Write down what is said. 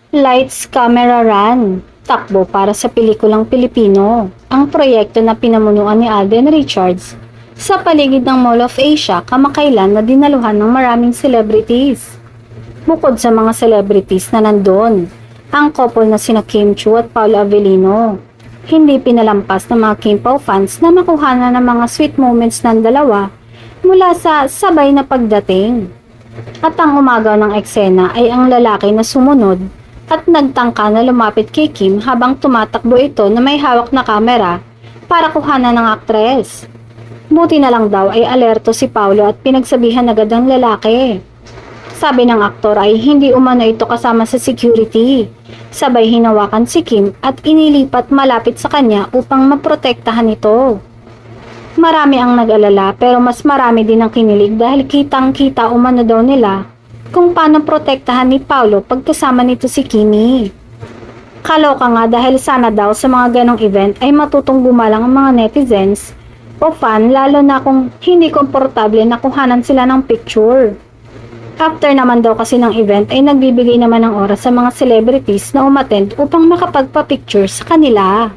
Lights, Camera, Run. Takbo para sa pelikulang Pilipino. Ang proyekto na pinamunuan ni Alden Richards sa paligid ng Mall of Asia kamakailan na dinaluhan ng maraming celebrities. Bukod sa mga celebrities na nandun, ang couple na sina Kim Chiu at Paolo Avellino. Hindi pinalampas ng mga Kim Pao fans na makuhanan ng mga sweet moments ng dalawa mula sa sabay na pagdating. At ang umagaw ng eksena ay ang lalaki na sumunod at nagtangka na lumapit kay Kim habang tumatakbo ito na may hawak na kamera para kuhanan ng aktres. Buti na lang daw ay alerto si Paolo at pinagsabihan agad ang lalaki. Sabi ng aktor ay hindi umano ito kasama sa security. Sabay hinawakan si Kim at inilipat malapit sa kanya upang maprotektahan ito. Marami ang nag-alala pero mas marami din ang kinilig dahil kitang-kita umano daw nila kung paano protektahan ni Paolo pagkasama nito si Kimi. Kaloka nga dahil sana daw sa mga ganong event ay matutong gumalang ang mga netizens o fan lalo na kung hindi komportable na kuhanan sila ng picture. After naman daw kasi ng event ay nagbibigay naman ng oras sa mga celebrities na umattend upang makapagpa-picture sa kanila.